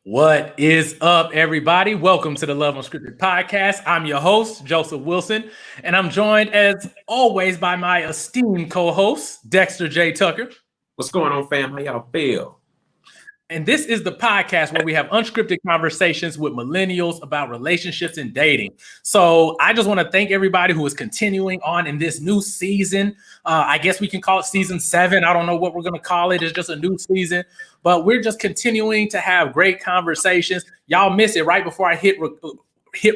What is up, everybody? Welcome to the Love Unscripted podcast. I'm your host, Joseph Wilson, and I'm joined, as always, by my esteemed co-host, Dexter J. Tucker. What's going on, fam? How y'all feel? And this is the podcast where we have unscripted conversations with millennials about relationships and dating. So I just want to thank everybody who is continuing on in this new season. I guess we can call it season 7. I don't know what we're going to call it. It's just a new season. But we're just continuing to have great conversations. Y'all miss it right before I hit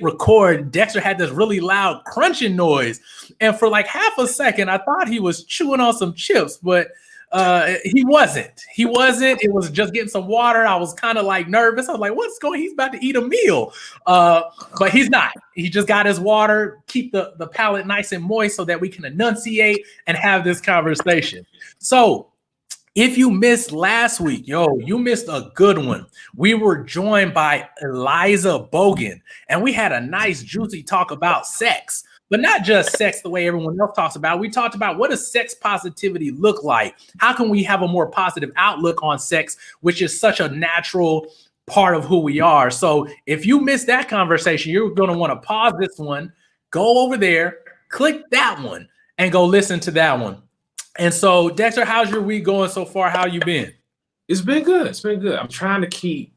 record. Dexter had this really loud crunching noise. And for like half a second, I thought he was chewing on some chips, but he wasn't. It was just getting some water. I was kind of like nervous. I was like, what's going on? He's about to eat a meal. But he's not. He just got his water, keep the palate nice and moist so that we can enunciate and have this conversation. So if you missed last week, you missed a good one. We were joined by Eliza Bogan, and we had a nice, juicy talk about sex. But not just sex the way everyone else talks about. We talked about what does sex positivity look like? How can we have a more positive outlook on sex, which is such a natural part of who we are? So if you missed that conversation, you're going to want to pause this one, go over there, click that one, and go listen to that one. And so, Dexter, how's your week going so far? How you been? It's been good. I'm trying to keep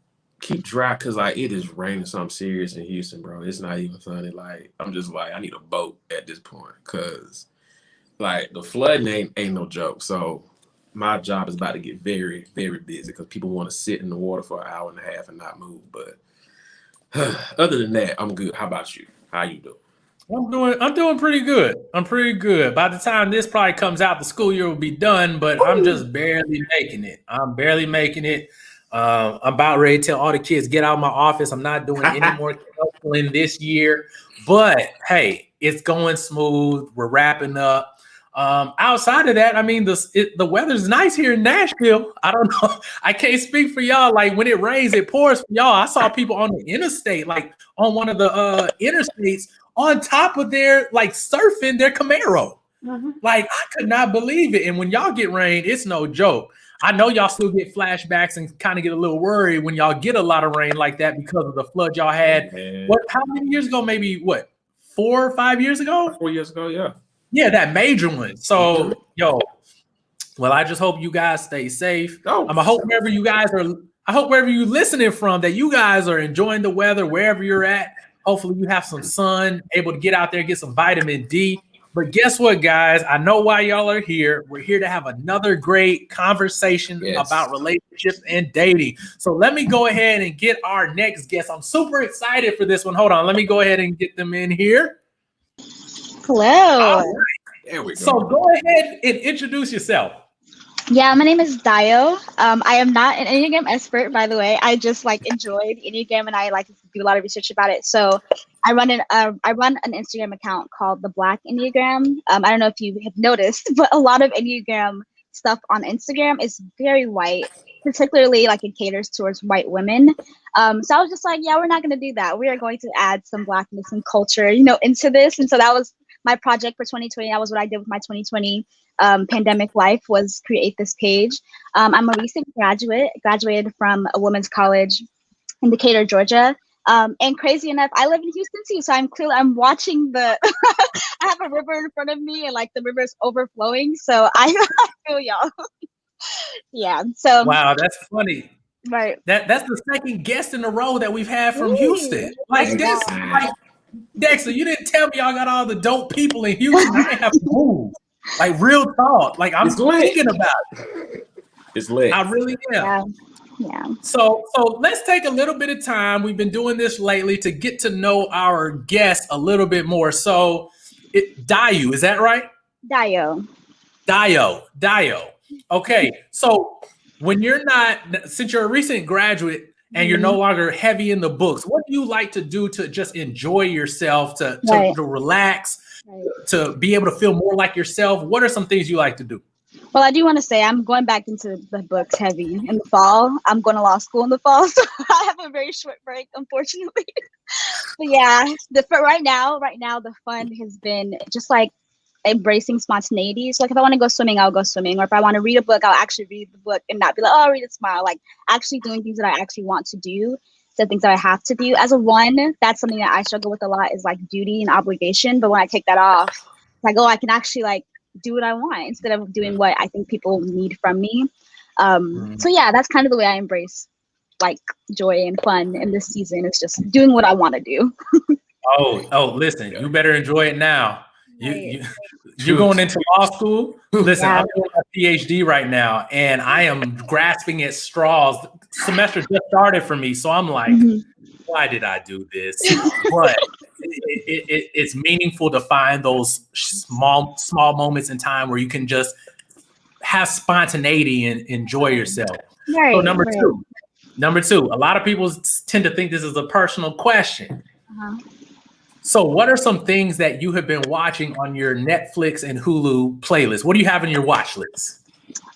dry because like it is raining something serious in Houston, bro. It's not even funny. Like I'm just like I need a boat at this point because like the flooding ain't no joke. So my job is about to get very, very busy because people want to sit in the water for an hour and a half and not move. But other than that, I'm good. How about you? How you doing? I'm doing pretty good. I'm pretty good. By the time this probably comes out, the school year will be done, but I'm just barely making it. I'm about ready to tell all the kids, get out of my office. I'm not doing any more counseling this year, but hey, it's going smooth. We're wrapping up. Outside of that, I mean, the weather's nice here in Nashville. I don't know. I can't speak for y'all. Like when it rains, it pours for y'all. I saw people on the interstate, like on one of the interstates, on top of their like surfing their Camaro. Mm-hmm. Like I could not believe it. And when y'all get rain, it's no joke. I know y'all still get flashbacks and kind of get a little worried when y'all get a lot of rain like that because of the flood y'all had. How many years ago? Maybe 4 or 5 years ago? 4 years ago, yeah. Yeah, that major one. So, well, I just hope you guys stay safe. I hope wherever you listening from, that you guys are enjoying the weather wherever you're at. Hopefully you have some sun, able to get out there and get some vitamin D. But guess what, guys? I know why y'all are here. We're here to have another great conversation about relationships and dating. So let me go ahead and get our next guest. I'm super excited for this one. Hold on. Let me go ahead and get them in here. Hello. All right. There we go. So go ahead and introduce yourself. Yeah, my name is Dayo. I am not an Enneagram expert, by the way. I just enjoy the Enneagram and I like to do a lot of research about it. So I run an Instagram account called Theblackenneagram. I don't know if you have noticed, but a lot of Enneagram stuff on Instagram is very white, particularly it caters towards white women. So I was just like, yeah, we're not going to do that. We are going to add some Blackness and culture, into this. And so that was my project for 2020. That was what I did with my 2020 pandemic life, was create this page. I'm a recent graduated from a women's college in Decatur, Georgia. And crazy enough, I live in Houston too. So I'm watching I have a river in front of me and the river is overflowing. So I feel y'all. Yeah. So wow, that's funny. Right. That's the second guest in a row that we've had from Houston. Dexter, you didn't tell me y'all got all the dope people in Houston. I didn't have to move. Real talk. I'm thinking about it. It's lit. I really am. Yeah. So let's take a little bit of time. We've been doing this lately to get to know our guests a little bit more. So Dayo, is that right? Dayo. Okay. So since you're a recent graduate and you're no longer heavy in the books, what do you like to do to just enjoy yourself, to relax, to be able to feel more like yourself? What are some things you like to do? Well, I do want to say I'm going back into the books heavy in the fall. I'm going to law school in the fall, so I have a very short break, unfortunately. But yeah, right now, the fun has been just embracing spontaneity. So like if I want to go swimming, I'll go swimming. Or if I want to read a book, I'll actually read the book and not be like, oh, I'll read it tomorrow. Like actually doing things that I actually want to do. So things that I have to do. As a 1, that's something that I struggle with a lot is like duty and obligation. But when I take that off, like, oh, I can actually like do what I want instead of doing what I think people need from me. So yeah, that's kind of the way I embrace like joy and fun in this season. It's just doing what I want to do. Listen, you better enjoy it now. Right. You're going into law school. Listen, I'm doing a PhD right now, and I am grasping at straws. Semester just started for me, so I'm like, why did I do this? But it's meaningful to find those small moments in time where you can just have spontaneity and enjoy yourself. Right. So number two, a lot of people tend to think this is a personal question. So what are some things that you have been watching on your Netflix and Hulu playlist? What do you have in your watch list?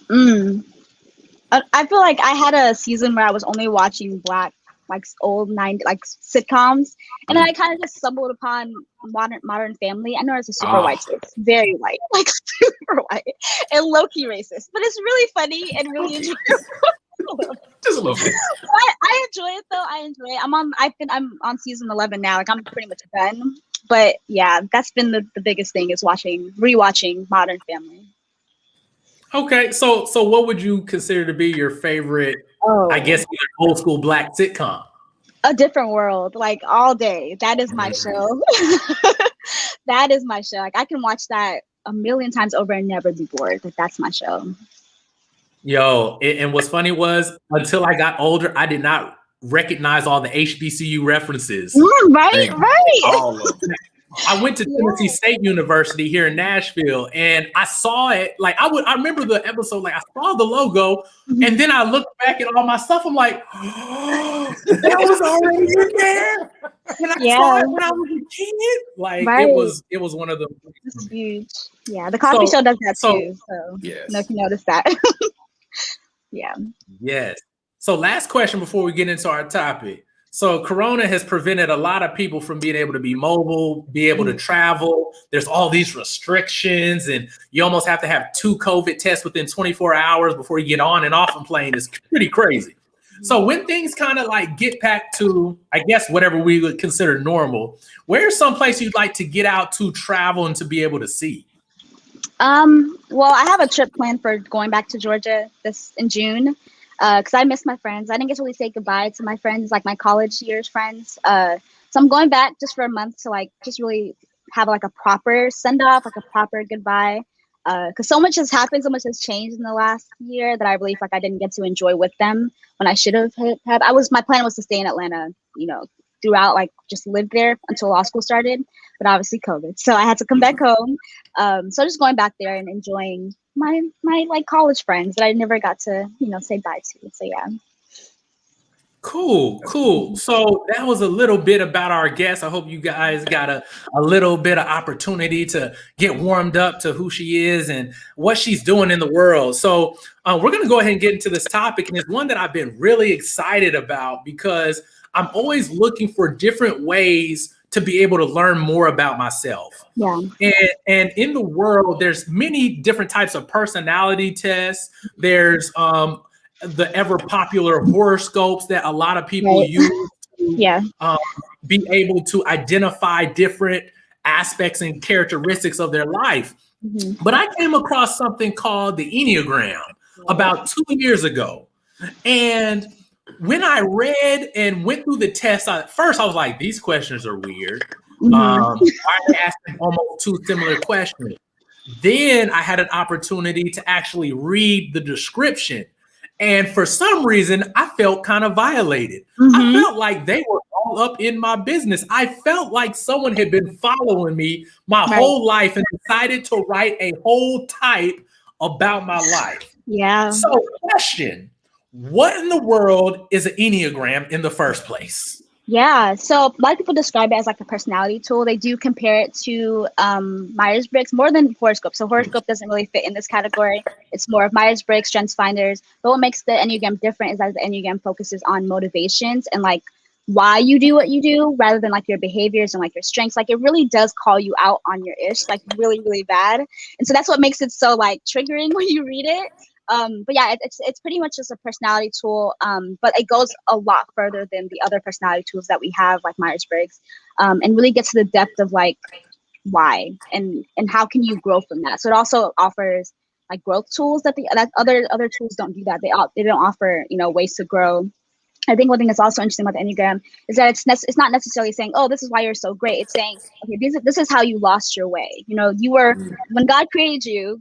I feel like I had a season where I was only watching Black, like old 90s, like sitcoms. And then I kind of just stumbled upon Modern Family. I know it's a super white show. It's very white, like super white and low-key racist, but it's really funny and really enjoyable. Just a little bit. I enjoy it though. I enjoy it. I'm on season 11 now. Like I'm pretty much done. But yeah, that's been the biggest thing is rewatching Modern Family. Okay, so what would you consider to be your favorite? I guess either old school Black sitcom. A Different World, like all day. That is my show. That is my show. Like I can watch that a million times over and never be bored. Like that's my show. Yo, and what's funny was until I got older, I did not recognize all the HBCU references. Right. All of them. I went to Tennessee State University here in Nashville, and I saw it. Like I remember the episode. Like I saw the logo, and then I looked back at all my stuff. I'm like, oh, that was already in there. And I saw it when I was a kid. Like it was one of the. It's huge. Yeah, the Cosby Show does that too. So yes. I don't know if you noticed that. Yeah. Yes. So last question before we get into our topic. So Corona has prevented a lot of people from being able to be mobile, be able to travel. There's all these restrictions, and you almost have to have 2 COVID tests within 24 hours before you get on and off a plane. It's pretty crazy. So when things kind of like get back to, I guess, whatever we would consider normal, where's some place you'd like to get out to travel and to be able to see? Well, I have a trip planned for going back to Georgia in June. Because I miss my friends. I didn't get to really say goodbye to my friends, like my college years friends. So I'm going back just for a month to like just really have like a proper send off, like a proper goodbye. Because so much has happened, so much has changed in the last year that I really feel like I didn't get to enjoy with them when I should have had. My plan was to stay in Atlanta, throughout, like just live there until law school started. But obviously COVID, so I had to come back home. So just going back there and enjoying my like college friends that I never got to say bye to. So yeah. Cool. So that was a little bit about our guest. I hope you guys got a little bit of opportunity to get warmed up to who she is and what she's doing in the world. So we're going to go ahead and get into this topic. And it's one that I've been really excited about because I'm always looking for different ways to be able to learn more about myself. Yeah. And in the world, there's many different types of personality tests. There's the ever popular horoscopes that a lot of people use to be able to identify different aspects and characteristics of their life. But I came across something called the Enneagram about 2 years ago. And when I read and went through the test, at first I was like, these questions are weird. Why are they asking almost 2 similar questions? Then I had an opportunity to actually read the description. And for some reason, I felt kind of violated. I felt like they were all up in my business. I felt like someone had been following me my whole life and decided to write a whole type about my life. Yeah. So question, what in the world is an Enneagram in the first place? Yeah, so a lot of people describe it as like a personality tool. They do compare it to Myers-Briggs more than horoscope. So horoscope doesn't really fit in this category. It's more of Myers-Briggs, Strengths Finders. But what makes the Enneagram different is that the Enneagram focuses on motivations and like why you do what you do rather than like your behaviors and like your strengths. Like it really does call you out on your ish, like really, really bad. And so that's what makes it so like triggering when you read it. But yeah, it's pretty much just a personality tool. But it goes a lot further than the other personality tools that we have, like Myers-Briggs, and really gets to the depth of like why and how can you grow from that. So it also offers like growth tools that other tools don't do that. They don't offer, you know, ways to grow. I think one thing that's also interesting about the Enneagram is that it's not necessarily saying, oh, this is why you're so great. It's saying, okay, this is how you lost your way. You know, when God created you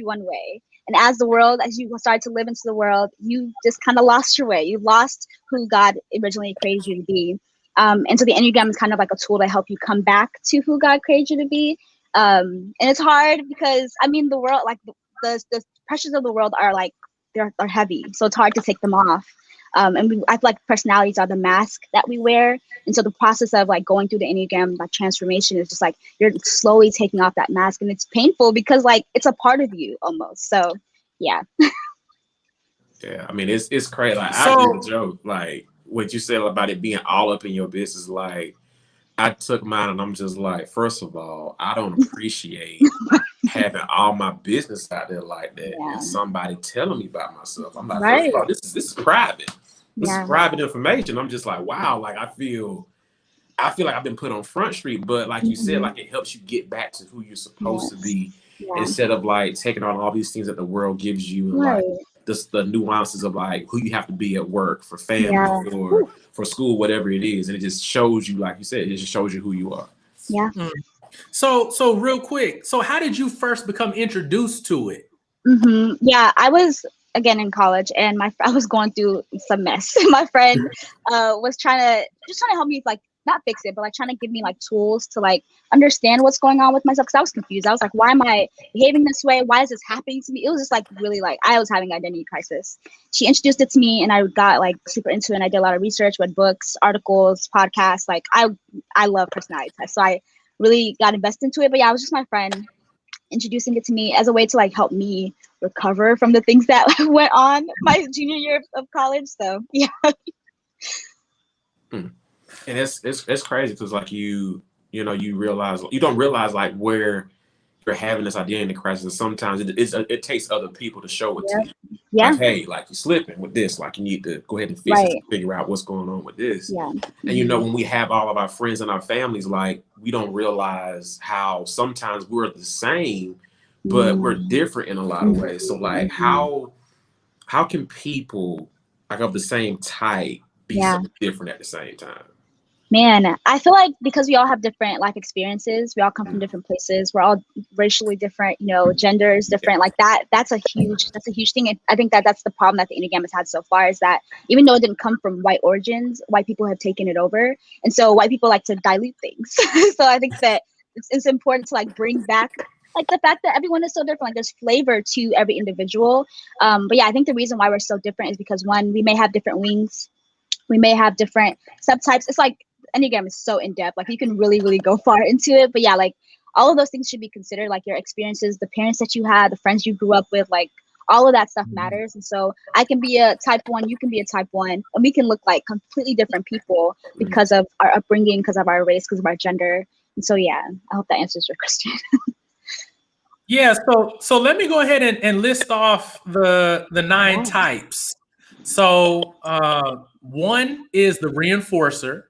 one way. And as you started to live into the world, you just kind of lost your way. You lost who God originally created you to be. And so the Enneagram is kind of like a tool to help you come back to who God created you to be. And it's hard because, I mean, the world, like the pressures of the world are like, they're heavy. So it's hard to take them off. I feel like personalities are the mask that we wear. And so the process of like going through the Enneagram, like transformation is just like, you're slowly taking off that mask, and it's painful because like, it's a part of you almost. So yeah. Yeah. I mean, it's crazy. Like I agree with Joe, like what you said about it being all up in your business. Like I took mine and I'm just like, first of all, I don't appreciate having all my business out there like that and somebody telling me about myself. I'm like, first of all, this is private. This is private information. I'm just like, wow, like I feel like I've been put on Front Street, but like you said, like it helps you get back to who you're supposed to be instead of like taking on all these things that the world gives you and like the nuances of like who you have to be at work, for family, or for school, whatever it is. And it just shows you, like you said, it just shows you who you are. Yeah. So real quick, so how did you first become introduced to it? Yeah, I was again in college, and I was going through some mess. My friend was trying to help me, like not fix it, but like trying to give me like tools to like understand what's going on with myself, because I was confused. I was like, why am I behaving this way? Why is this happening to me? It was just like really like I was having identity crisis. She introduced it to me, and I got like super into it. And I did a lot of research, read books, articles, podcasts. Like I love personality tests, so I really got invested into it. But yeah, it was just my friend introducing it to me as a way to like help me recover from the things that went on my junior year of college. So yeah. And it's crazy because like you realize you don't realize like where you're having this identity crisis. Sometimes it takes other people to show it to you. Yeah. Like, hey, like you're slipping with this. Like you need to go ahead and fix it, figure out what's going on with this. Yeah. And you know, when we have all of our friends and our families, like we don't realize how sometimes we're the same, but we're different in a lot of ways. So like how can people like of the same type be so different at the same time? Man, I feel like because we all have different life experiences, we all come from different places, we're all racially different, you know, genders different, like that's a huge thing. And I think that's the problem that the Enneagram has had so far, is that even though it didn't come from white origins, white people have taken it over. And so white people like to dilute things. So I think that it's important to like bring back like the fact that everyone is so different, like there's flavor to every individual. But yeah, I think the reason why we're so different is because one, we may have different wings. We may have different subtypes. It's like Enneagram is so in depth, like you can really, really go far into it. But yeah, like all of those things should be considered, like your experiences, the parents that you had, the friends you grew up with, like all of that stuff matters. And so I can be a type 1, you can be a type 1, and we can look like completely different people because of our upbringing, because of our race, because of our gender. And so yeah, I hope that answers your question. Yeah, so let me go ahead and list off the 9 types. So 1 is the reinforcer.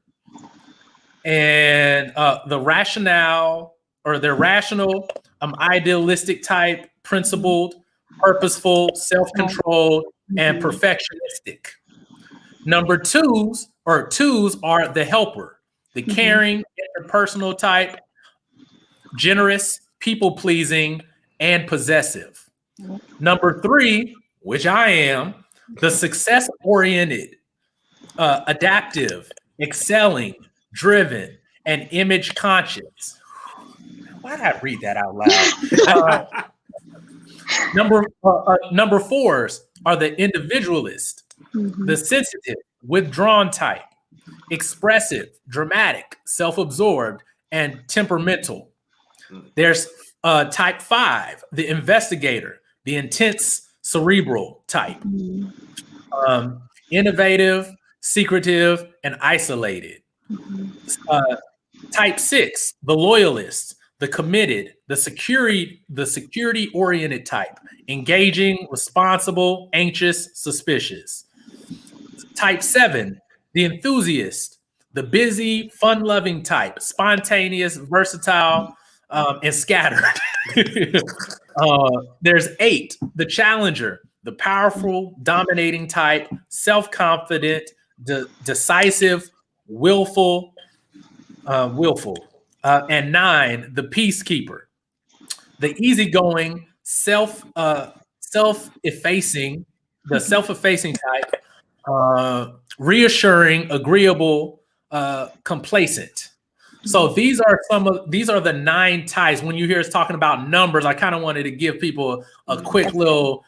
And the rational, or the rational, idealistic type, principled, purposeful, self-controlled, and perfectionistic. Number 2s are the helper, the caring, interpersonal type, generous, people-pleasing, and possessive. Number 3, which I am, the success-oriented, adaptive, excelling, driven, and image conscious. Why did I read that out loud? Number 4s are the individualist, the sensitive, withdrawn type, expressive, dramatic, self-absorbed, and temperamental. There's type 5, the investigator, the intense, cerebral type, innovative, secretive, and isolated. Type 6, the loyalist, the committed, the security-oriented type, engaging, responsible, anxious, suspicious. Type 7, the enthusiast, the busy, fun-loving type, spontaneous, versatile, and scattered. There's 8, the challenger, the powerful, dominating type, self-confident, decisive, willful. And 9, the peacekeeper, the easygoing, self-effacing type, reassuring, agreeable, complacent. So these are the 9 types. When you hear us talking about numbers, I kind of wanted to give people a quick little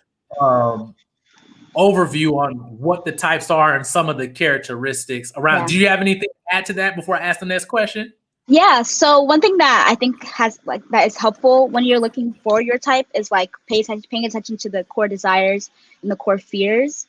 overview on what the types are and some of the characteristics around. Yeah. Do you have anything to add to that before I ask the next question? Yeah. So one thing that I think that is helpful when you're looking for your type is like paying attention to the core desires and the core fears,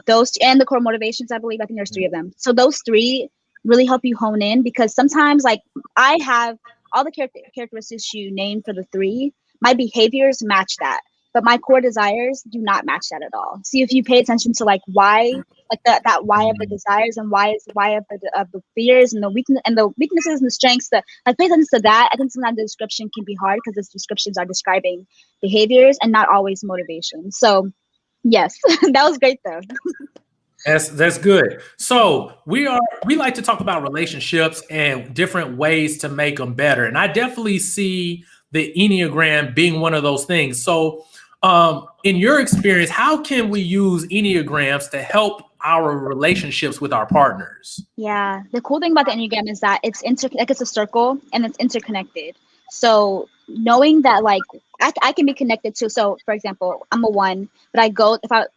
those and the core motivations. I think there's 3 of them. So those 3 really help you hone in, because sometimes like I have all the characteristics you named for the 3. My behaviors match that, but my core desires do not match that at all. See, if you pay attention to like why, like that why of the desires and why of the fears and the weaknesses and the strengths, that like pay attention to that. I think sometimes the description can be hard because the descriptions are describing behaviors and not always motivation. So yes, that was great though. That's good. So we like to talk about relationships and different ways to make them better. And I definitely see the Enneagram being one of those things. So in your experience, how can we use Enneagrams to help our relationships with our partners? Yeah, the cool thing about the Enneagram is that it's a circle and it's interconnected. So knowing that like I can be connected to, so for example, I'm a 1, but if I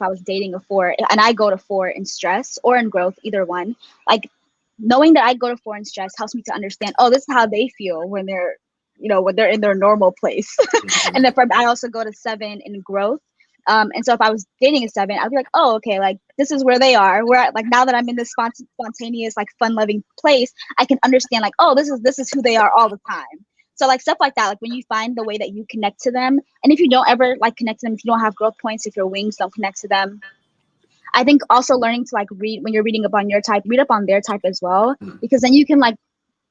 was dating a 4 and I go to 4 in stress or in growth, either one, like knowing that I go to 4 in stress helps me to understand, oh, this is how they feel when they're in their normal place. And then I also go to 7 in growth. And so if I was dating a 7, I'd be like, oh, okay, like this is where they are. Where like now that I'm in this spontaneous, like fun-loving place, I can understand like, oh, this is who they are all the time. So like stuff like that, like when you find the way that you connect to them, and if you don't ever like connect to them, if you don't have growth points, if your wings don't connect to them, I think also learning to like read when you're reading up on your type, read up on their type as well, because then you can like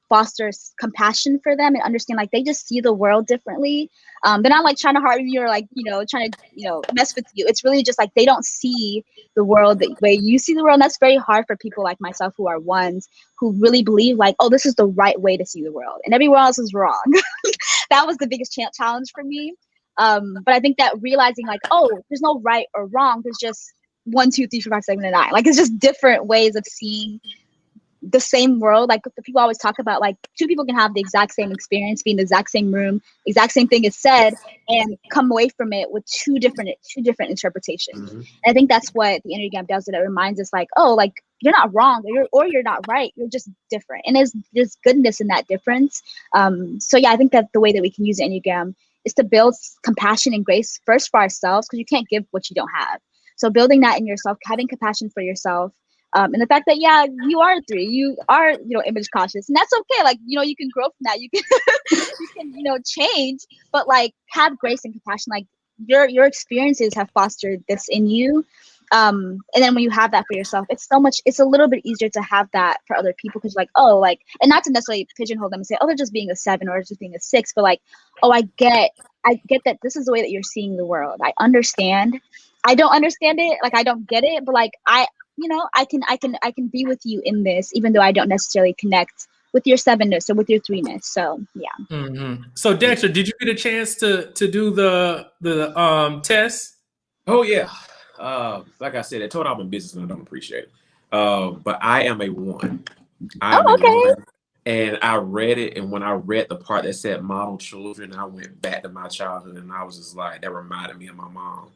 foster compassion for them and understand like they just see the world differently. They're not like trying to harm you or like trying to mess with you. It's really just like they don't see the world the way you see the world. And that's very hard for people like myself who are 1s who really believe like, oh, this is the right way to see the world and everyone else is wrong. That was the biggest challenge for me. But I think that realizing like, oh, there's no right or wrong. There's just 1, 2, 3, 4, 5, 7, and 9. Like it's just different ways of seeing the same world. Like the people always talk about like 2 people can have the exact same experience, be in the exact same room, exact same thing is said, and come away from it with two different interpretations. And I think that's what the Enneagram does. It reminds us like, oh, like you're not wrong or you're not right. You're just different. And there's goodness in that difference. So yeah, I think that the way that we can use the Enneagram is to build compassion and grace first for ourselves, because you can't give what you don't have. So building that in yourself, having compassion for yourself, and the fact that, yeah, you are 3, you are, image cautious, and that's okay. Like, you can grow from that. You can, change, but like have grace and compassion. Like your experiences have fostered this in you. And then when you have that for yourself, it's a little bit easier to have that for other people. Cause like, oh, like, and not to necessarily pigeonhole them and say, oh, they're just being a 7 or just being a 6, but like, oh, I get that this is the way that you're seeing the world. I understand. I don't understand it. Like, I don't get it, but like, I can be with you in this, even though I don't necessarily connect with your 7ness or with your 3ness. So yeah. So Dexter, did you get a chance to do the test? Oh yeah. Like I said, I told I'm in business and I don't appreciate it. But I am a 1. Okay. And I read it, and when I read the part that said model children, I went back to my childhood, and I was just like, that reminded me of my mom.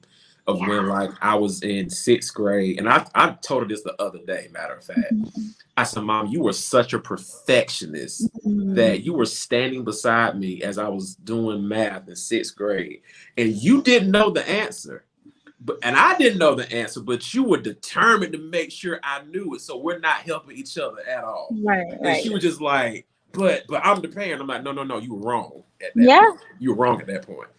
Of when like I was in 6th grade, and I told her this the other day, matter of fact. I said, Mom, you were such a perfectionist that you were standing beside me as I was doing math in 6th grade, and you didn't know the answer, and I didn't know the answer, but you were determined to make sure I knew it. So we're not helping each other at all. Right. And she was just like, but I'm the parent. I'm like, no, you were wrong at that Yeah. point. You were wrong at that point.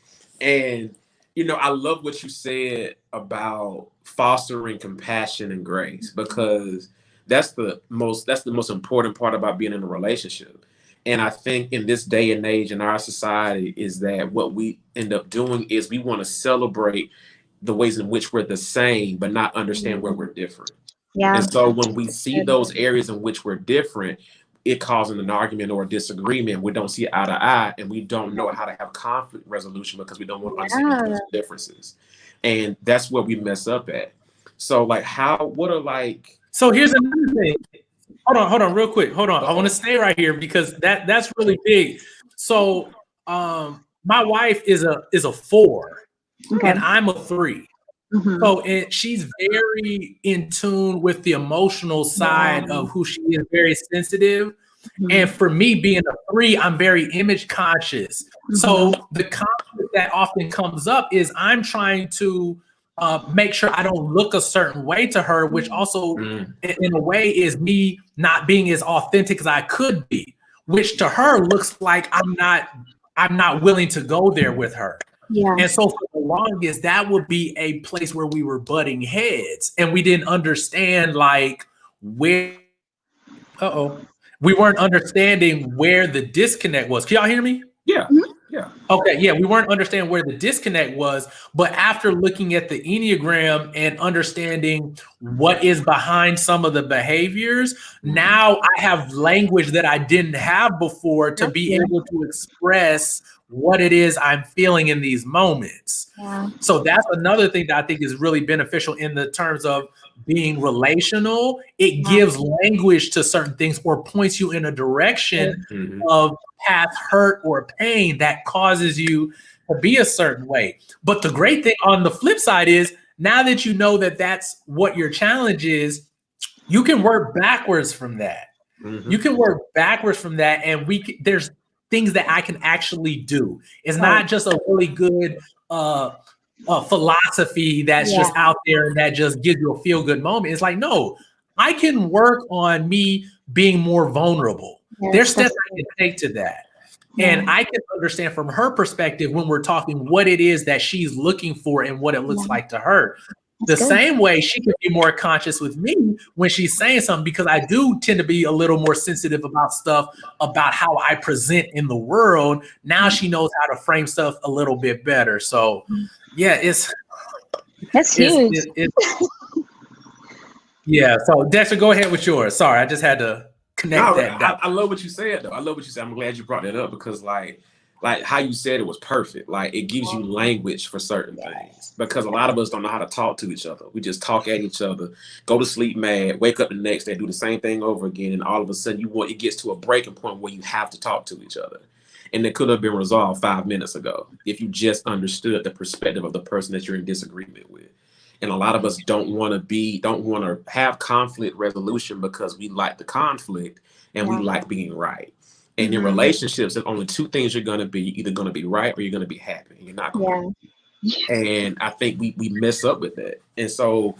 And, you know, I love what you said about fostering compassion and grace, because that's the most important part about being in a relationship. And I think in this day and age in our society is that what we end up doing is we want to celebrate the ways in which we're the same, but not understand where we're different. Yeah. And so when we see those areas in which we're different, it causes an argument or a disagreement. We don't see eye to eye, and we don't know how to have conflict resolution because we don't want to understand those differences. And that's where we mess up at. So like So here's another thing. Hold on, real quick. Hold on. I want to stay right here because that's really big. So my wife is a 4, and I'm a 3. So she's very in tune with the emotional side of who she is, very sensitive. And for me being a 3, I'm very image conscious. So the conflict that often comes up is I'm trying to make sure I don't look a certain way to her, which also in a way is me not being as authentic as I could be, which to her looks like I'm not willing to go there with her. Yeah. And so for the longest, that would be a place where we were butting heads, and we didn't understand like where we weren't understanding where the disconnect was. Can y'all hear me? Yeah. Yeah. Okay. Yeah. We weren't understanding where the disconnect was, but after looking at the Enneagram and understanding what is behind some of the behaviors, now I have language that I didn't have before to be able to express what it is I'm feeling in these moments. Yeah. So that's another thing that I think is really beneficial in the terms of being relational. It gives language to certain things or points you in a direction of past hurt or pain that causes you to be a certain way. But the great thing on the flip side is now that you know that that's what your challenge is, you can work backwards from that. You can work backwards from that, and there's things that I can actually do. It's not just a really good philosophy that's just out there and that just gives you a feel-good moment. It's like, no, I can work on me being more vulnerable. There's steps I can take to that. And I can understand from her perspective when we're talking what it is that she's looking for and what it looks like to her. Same way she can be more conscious with me when she's saying something, because I do tend to be a little more sensitive about stuff, about how I present in the world. Now she knows how to frame stuff a little bit better. So yeah, that's huge. Yeah. So Dexter, go ahead with yours. Sorry, I just had to connect that. I love what you said though. I love what you said. I'm glad you brought that up, because like how you said it was perfect. Like it gives you language for certain things, because a lot of us don't know how to talk to each other. We just talk at each other, go to sleep mad, wake up the next day, do the same thing over again, and all of a sudden it gets to a breaking point where you have to talk to each other. And it could have been resolved 5 minutes ago if you just understood the perspective of the person that you're in disagreement with. And a lot of us don't want to have conflict resolution because we like the conflict and we like being right. And in relationships, there's only 2 things you're going to be. You're either going to be right or you're going to be happy. You're not going to be. And I think we mess up with that. And so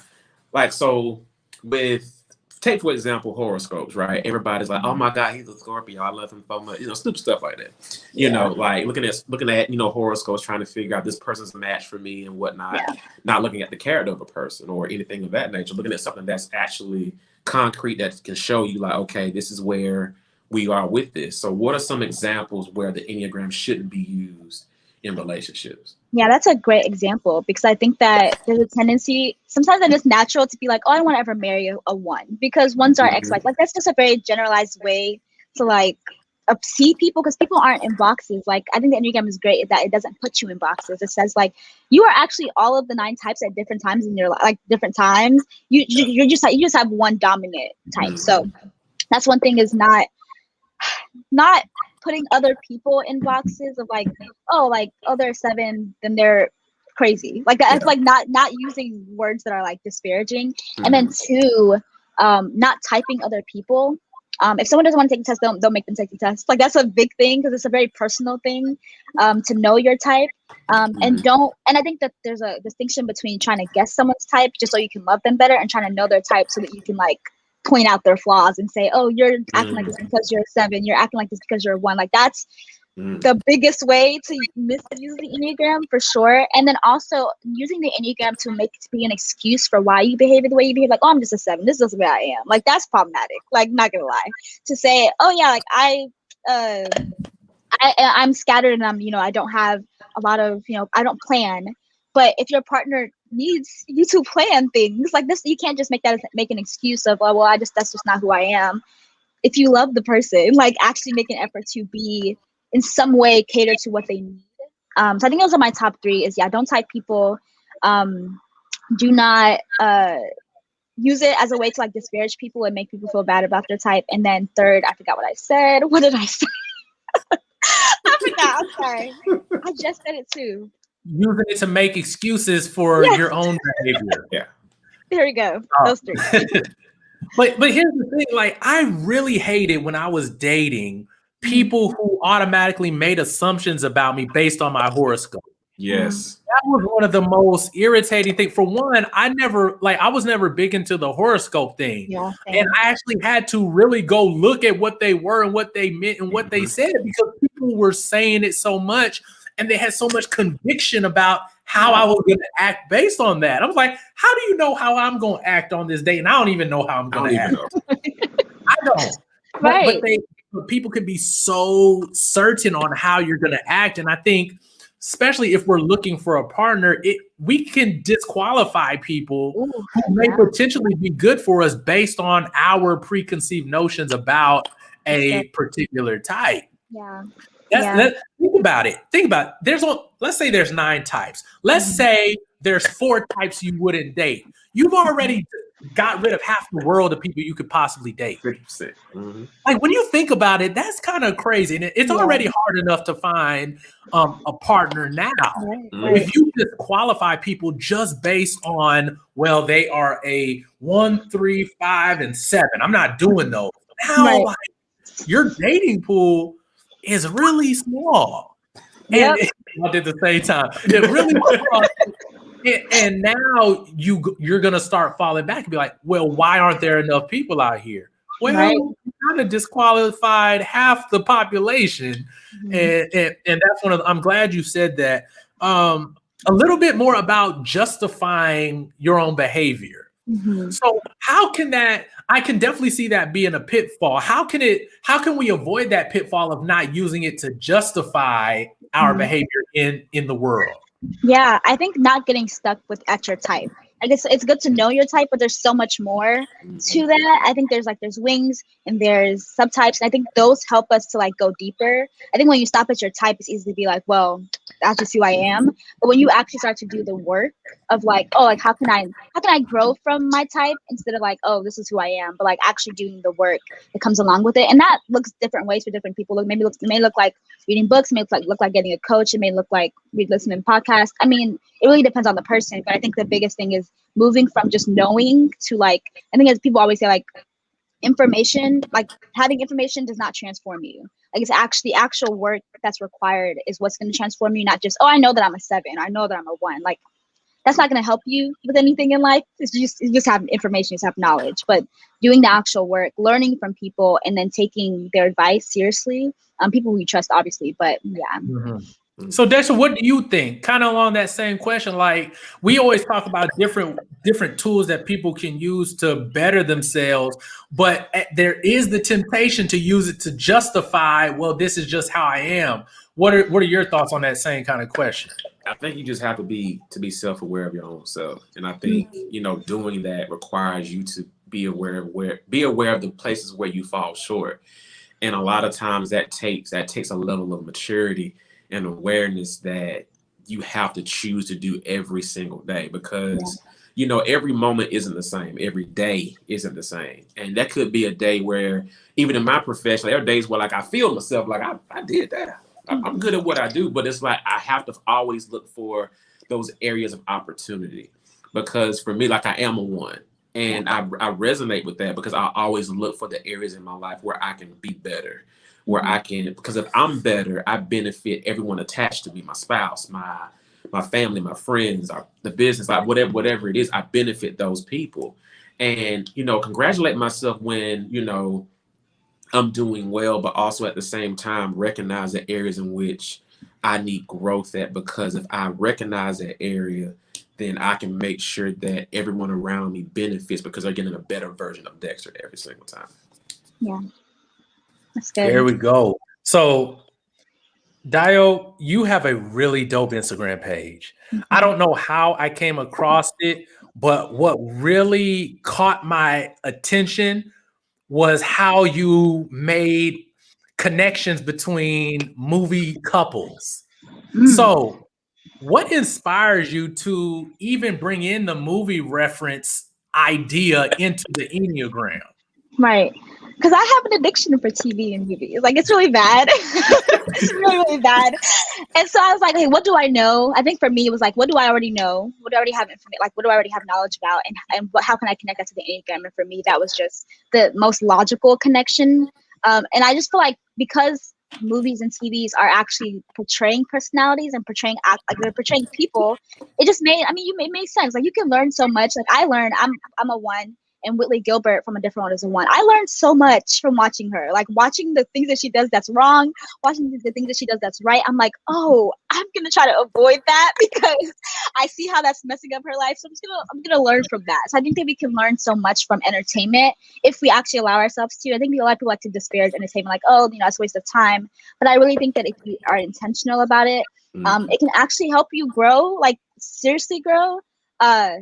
take for example, horoscopes, right? Everybody's like, oh my God, he's a Scorpio. I love him so much. Stupid stuff like that. You know, like looking at, horoscopes, trying to figure out this person's a match for me and whatnot, not looking at the character of a person or anything of that nature, looking at something that's actually concrete that can show you like, okay, this is where we are with this. So what are some examples where the Enneagram shouldn't be used in relationships? Yeah, that's a great example, because I think that there's a tendency, sometimes that it's natural to be like, oh, I don't want to ever marry a 1 because 1s are ex-wife. Like that's just a very generalized way to like see people, because people aren't in boxes. Like I think the Enneagram is great that it doesn't put you in boxes. It says like you are actually all of the 9 types at different times in your life, like different times. You just have one dominant type. So that's one thing, is not putting other people in boxes of like, oh, they're 7, then they're crazy. Like that's like not using words that are like disparaging. And then 2, not typing other people. If someone doesn't want to take the test, don't make them take the test. Like that's a big thing because it's a very personal thing to know your type. And I think that there's a distinction between trying to guess someone's type just so you can love them better and trying to know their type so that you can like point out their flaws and say, oh, you're acting like this because you're a 7, you're acting like this because you're a 1. Like that's the biggest way to misuse the Enneagram for sure. And then also using the Enneagram to make it to be an excuse for why you behave the way you behave. Like, oh, I'm just a 7. This is the way I am. Like that's problematic. Like not gonna lie. To say, oh yeah, like I'm scattered and I don't have a lot of, I don't plan. But if your partner needs you to plan things like this, you can't just make an excuse of, oh, well, that's just not who I am. If you love the person, like actually make an effort to be in some way cater to what they need. So I think those are my top 3 is don't type people. Do not use it as a way to like disparage people and make people feel bad about their type. And then 3rd, I forgot what I said. What did I say? I forgot. I'm sorry. I just said it too. Using it to make excuses for your own behavior. Yeah. There we go. Those 3. But here's the thing, like I really hated when I was dating people who automatically made assumptions about me based on my horoscope. Yes. That was one of the most irritating things. For one, I was never big into the horoscope thing. Yeah, and I actually had to really go look at what they were and what they meant and what they said because people were saying it so much and they had so much conviction about how I was going to act based on that. I was like, how do you know how I'm going to act on this date? And I don't even know how I'm going to act. I don't. Right. But people can be so certain on how you're going to act. And I think, especially if we're looking for a partner, we can disqualify people who may potentially be good for us based on our preconceived notions about a particular type. Yeah. Think about it. Let's say there's 9 types. Let's say there's 4 types you wouldn't date. You've already got rid of half the world of people you could possibly date. 50%. Like when you think about it, that's kind of crazy. And it's already hard enough to find a partner now. Right. If you disqualify people just based on, well, they are a 1, 3, 5, and 7. I'm not doing those. Now, like, your dating pool is really small. And I did the same time. It really was. And now you're going to start falling back and be like, well, why aren't there enough people out here? Well, you kind of disqualified half the population. And that's I'm glad you said that. A little bit more about justifying your own behavior. So how can that, I can definitely see that being a pitfall. How can we avoid that pitfall of not using it to justify our behavior in the world? Yeah, I think not getting stuck at your type. I guess it's good to know your type, but there's so much more to that. I think there's wings and there's subtypes. And I think those help us to like go deeper. I think when you stop at your type, it's easy to be like, well, that's just who I am. But when you actually start to do the work of like, oh, like how can I grow from my type instead of like, oh, this is who I am, but like actually doing the work that comes along with it. And that looks different ways for different people. It may look like reading books, it may look like getting a coach, it may look like listening to podcasts. I mean, it really depends on the person. But I think the biggest thing is moving from just knowing to like, I think as people always say, like information, like having information does not transform you. Like it's actually the actual work that's required is what's going to transform you. Not just, oh, I know that I'm a 7. I know that I'm a 1. Like that's not going to help you with anything in life. You just have information, you just have knowledge. But doing the actual work, learning from people, and then taking their advice seriously. People who you trust, obviously. But yeah. So Dayo, what do you think? Kind of along that same question, like we always talk about different tools that people can use to better themselves, but there is the temptation to use it to justify, well, this is just how I am. What are your thoughts on that same kind of question? I think you just have to be self-aware of your own self. And I think, doing that requires you to be aware of the places where you fall short. And a lot of times that takes a level of maturity and awareness that you have to choose to do every single day, because every moment isn't the same. Every day isn't the same. And that could be a day where, even in my profession, there are days where like I feel myself like I did that. I'm good at what I do, but it's like I have to always look for those areas of opportunity, because for me, like I am a 1. And I resonate with that because I always look for the areas in my life where I can be better, where I can, because if I'm better, I benefit everyone attached to me, my spouse, my family, my friends, the business, like whatever it is, I benefit those people. And, you know, congratulate myself when, you know, I'm doing well, but also at the same time, recognize the areas in which I need growth at, because if I recognize that area, then I can make sure that everyone around me benefits because they're getting a better version of Dexter every single time. Yeah, that's good. There we go. So, Dayo, you have a really dope Instagram page. I don't know how I came across it, but what really caught my attention was how you made connections between movie couples. So, what inspires you to even bring in the movie reference idea into the Enneagram? Right. Because I have an addiction for TV and movies. Like, it's really bad. It's really, really bad. And so I was like, hey, what do I know? I think for me, it was like, what do I already know? What do I already have information? Like, what do I already have knowledge about? And how can I connect that to the Enneagram? And for me, that was just the most logical connection. And I just feel like because movies and TVs are actually portraying personalities and portraying they're portraying people, it just made, it made sense. Like, you can learn so much. Like, I learned, I'm a 1. And Whitley Gilbert from A Different World is a 1. I learned so much from watching her, like watching the things that she does that's wrong, watching the things that she does that's right. I'm like, oh, I'm gonna try to avoid that because I see how that's messing up her life. So I'm gonna learn from that. So I think that we can learn so much from entertainment if we actually allow ourselves to. I think a lot of people like to disparage entertainment, like, oh, it's a waste of time. But I really think that if we are intentional about it, it can actually help you grow, like seriously grow.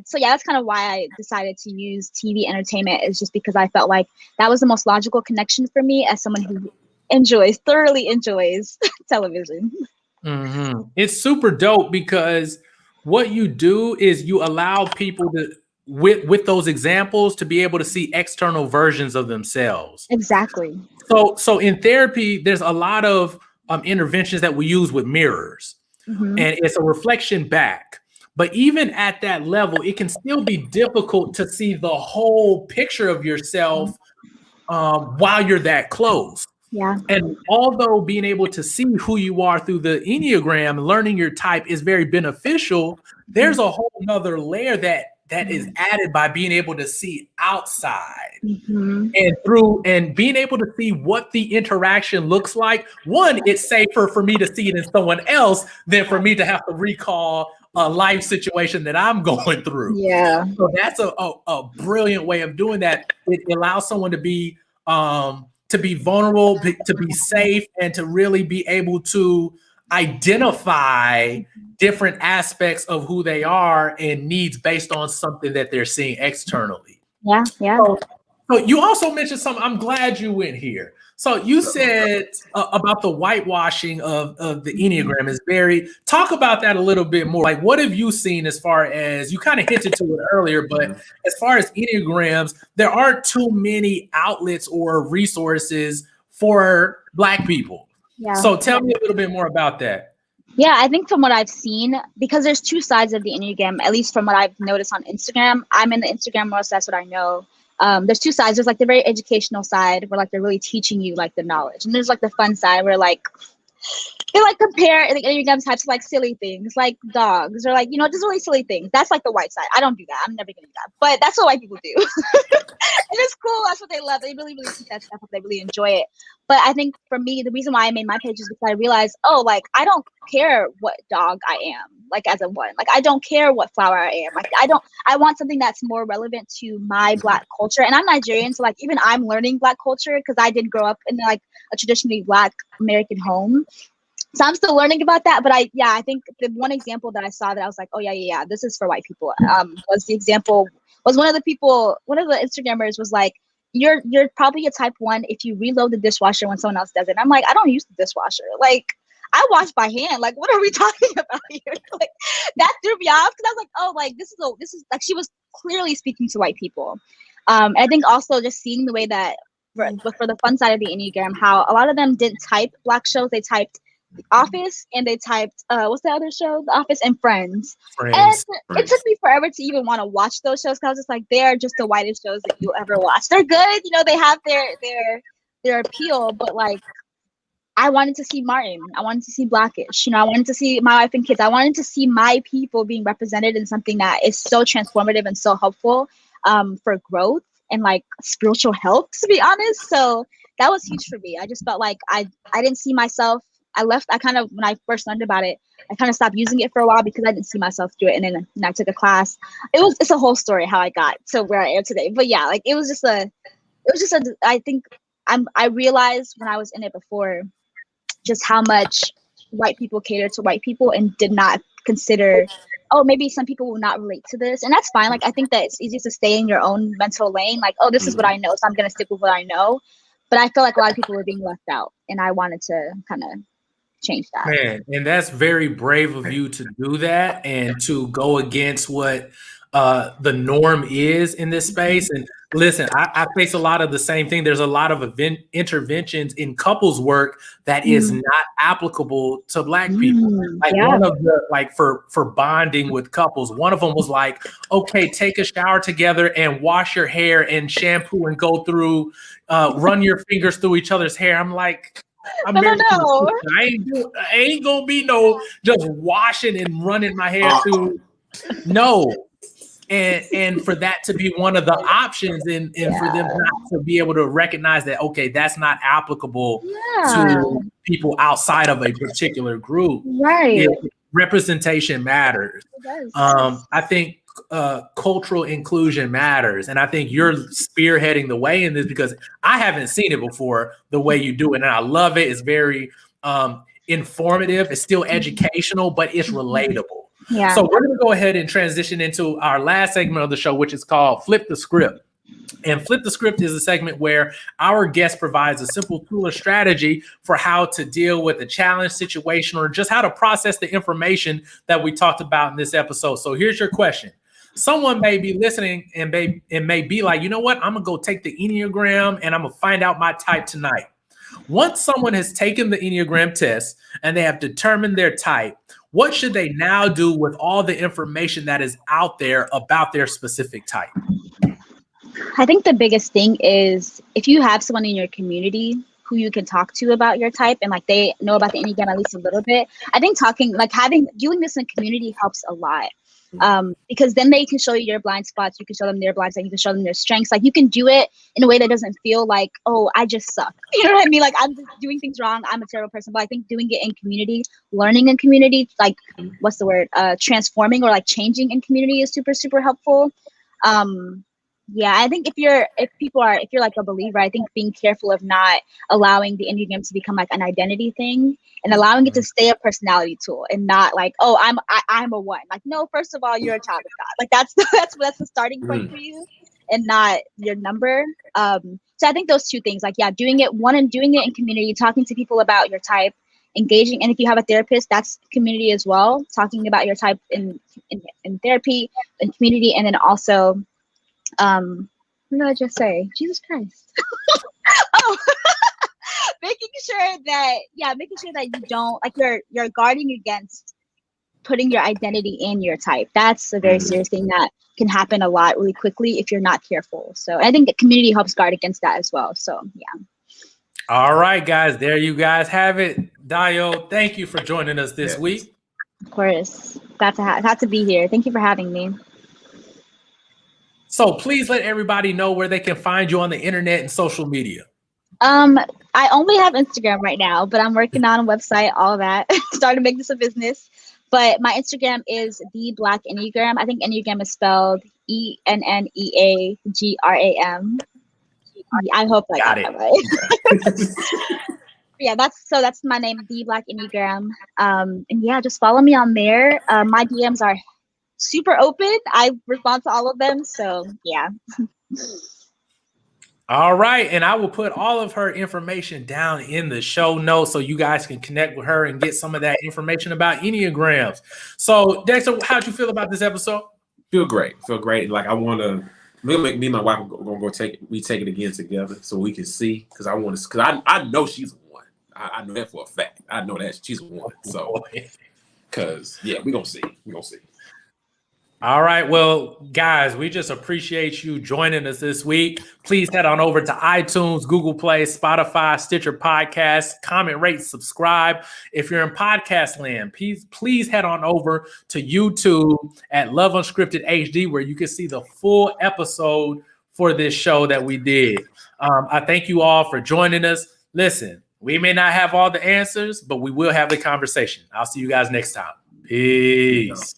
So yeah, that's kind of why I decided to use TV entertainment, is just because I felt like that was the most logical connection for me as someone who thoroughly enjoys television. It's super dope because what you do is you allow people to, with those examples, to be able to see external versions of themselves. Exactly. So in therapy, there's a lot of interventions that we use with mirrors, and it's a reflection back. But even at that level, it can still be difficult to see the whole picture of yourself while you're that close. Yeah. And although being able to see who you are through the Enneagram, learning your type is very beneficial, there's a whole nother layer that is added by being able to see outside and being able to see what the interaction looks like. One, it's safer for me to see it in someone else than for me to have to recall a life situation that I'm going through. Yeah. So that's a brilliant way of doing that. It allows someone to be vulnerable, to be safe, and to really be able to identify different aspects of who they are and needs based on something that they're seeing externally. Yeah. Yeah. So you also mentioned something. I'm glad you went here. So you said about the whitewashing of the Enneagram is talk about that a little bit more. Like, what have you seen as far as, you kind of hinted to it earlier, but as far as Enneagrams, there aren't too many outlets or resources for Black people. Yeah. So tell me a little bit more about that. Yeah, I think from what I've seen, because there's two sides of the Enneagram, at least from what I've noticed on Instagram. I'm in the Instagram world, so that's what I know. There's two sides. There's like the very educational side where like they're really teaching you like the knowledge, and there's like the fun side where like they like compare the Enneagram types to like silly things like dogs or like, just really silly things. That's like the white side. I don't do that. I'm never gonna do that. But that's what white people do. And it's cool. That's what they love. They really, really see that stuff. They really enjoy it. But I think for me, the reason why I made my page is because I realized, like, I don't care what dog I am, like as a 1. Like, I don't care what flower I am. Like, I want something that's more relevant to my Black culture. And I'm Nigerian, so like even I'm learning Black culture because I didn't grow up in like a traditionally Black American home. So I'm still learning about that. But I think the one example that I saw that I was like, oh yeah, this is for white people. Was one of the Instagrammers was like, you're probably a type 1 if you reload the dishwasher when someone else does it. And I'm like, I don't use the dishwasher. Like, I wash by hand. Like, what are we talking about here? Like, that threw me off because I was like, oh, like this is like, she was clearly speaking to white people. I think also just seeing the way that for the fun side of the Enneagram, how a lot of them didn't type Black shows, they typed Office and they typed what's the other show? The Office and Friends. And Friends. it took me forever to even want to watch those shows because I was just like, they are just the whitest shows that you'll ever watch. They're good, you know, they have their appeal, but like I wanted to see Martin. I wanted to see Blackish. You know, I wanted to see My Wife and Kids. I wanted to see my people being represented in something that is so transformative and so helpful for growth and like spiritual health, to be honest. So that was huge for me. I just felt like I didn't see myself. I kind of, when I first learned about it, I kind of stopped using it for a while because I didn't see myself do it. And then I took a class. It's a whole story how I got to where I am today. But yeah, like it was just I think I realized when I was in it before just how much white people cater to white people and did not consider, oh, maybe some people will not relate to this. And that's fine. Like, I think that it's easy to stay in your own mental lane. Like, oh, this is what I know, so I'm going to stick with what I know. But I feel like a lot of people were being left out. And I wanted to kind of change that. Man, and that's very brave of you to do that and to go against what the norm is in this space. And listen, I face a lot of the same thing. There's a lot of interventions in couples work that is not applicable to Black people. Like one of the, like for bonding with couples, one of them was like, okay, take a shower together and wash your hair and shampoo and go through, run your fingers through each other's hair. I'm like, I ain't gonna be no just washing and running my hair through. No. And for that to be one of the options and for them not to be able to recognize that, okay, that's not applicable to people outside of a particular group. Right. Representation matters. I think cultural inclusion matters. And I think you're spearheading the way in this because I haven't seen it before the way you do it. And I love it. It's very informative. It's still educational, but it's relatable. Yeah. So we're going to go ahead and transition into our last segment of the show, which is called Flip the Script. And Flip the Script is a segment where our guest provides a simple tool or strategy for how to deal with a challenge, situation, or just how to process the information that we talked about in this episode. So here's your question. Someone may be listening and may be like, you know what? I'm going to go take the Enneagram and I'm going to find out my type tonight. Once someone has taken the Enneagram test and they have determined their type, what should they now do with all the information that is out there about their specific type? I think the biggest thing is if you have someone in your community who you can talk to about your type and like they know about the Enneagram at least a little bit, I think doing this in community helps a lot. Because then they can show you your blind spots, you can show them their blind spots, you can show them their strengths. Like you can do it in a way that doesn't feel like, oh, I just suck. You know what I mean? Like I'm just doing things wrong, I'm a terrible person. But I think doing it in community, learning in community, like what's the word? Transforming or like changing in community is super, super helpful. Yeah, I think if you're like a believer, I think being careful of not allowing the Enneagram to become like an identity thing and allowing it to stay a personality tool and not like, oh, I'm a 1. Like, no, first of all, you're a child of God. Like that's the starting point for you and not your number. So I think those two things, like, doing it in community, talking to people about your type, engaging. And if you have a therapist, that's community as well, talking about your type in therapy and community. And then also, what did I just say? Jesus Christ. Oh, making sure that you don't, like, you're guarding against putting your identity in your type. That's a very serious thing that can happen a lot really quickly if you're not careful. So I think the community helps guard against that as well. So yeah. All right, guys, there you guys have it. Dayo, thank you for joining us this week. Of course. Glad to be here. Thank you for having me. So please let everybody know where they can find you on the internet and social media. I only have Instagram right now, but I'm working on a website, all that. Starting to make this a business. But my Instagram is Theblackenneagram. I think Enneagram is spelled Enneagram. I hope I got that right. Yeah, that's my name, Theblackenneagram. And yeah, just follow me on there. My DMs are super open. I respond to all of them. So yeah. All right. And I will put all of her information down in the show notes so you guys can connect with her and get some of that information about Enneagrams. So Dexter, how'd you feel about this episode? Feel great. Like I want to, me and my wife are going to take it again together so we can see, because I know she's a 1. I know that for a fact. I know that she's a 1. So, because we're gonna see. All right. Well, guys, we just appreciate you joining us this week. Please head on over to iTunes, Google Play, Spotify, Stitcher Podcasts. Comment, rate, subscribe. If you're in podcast land, please head on over to YouTube at Love Unscripted HD, where you can see the full episode for this show that we did. I thank you all for joining us. Listen, we may not have all the answers, but we will have the conversation. I'll see you guys next time. Peace.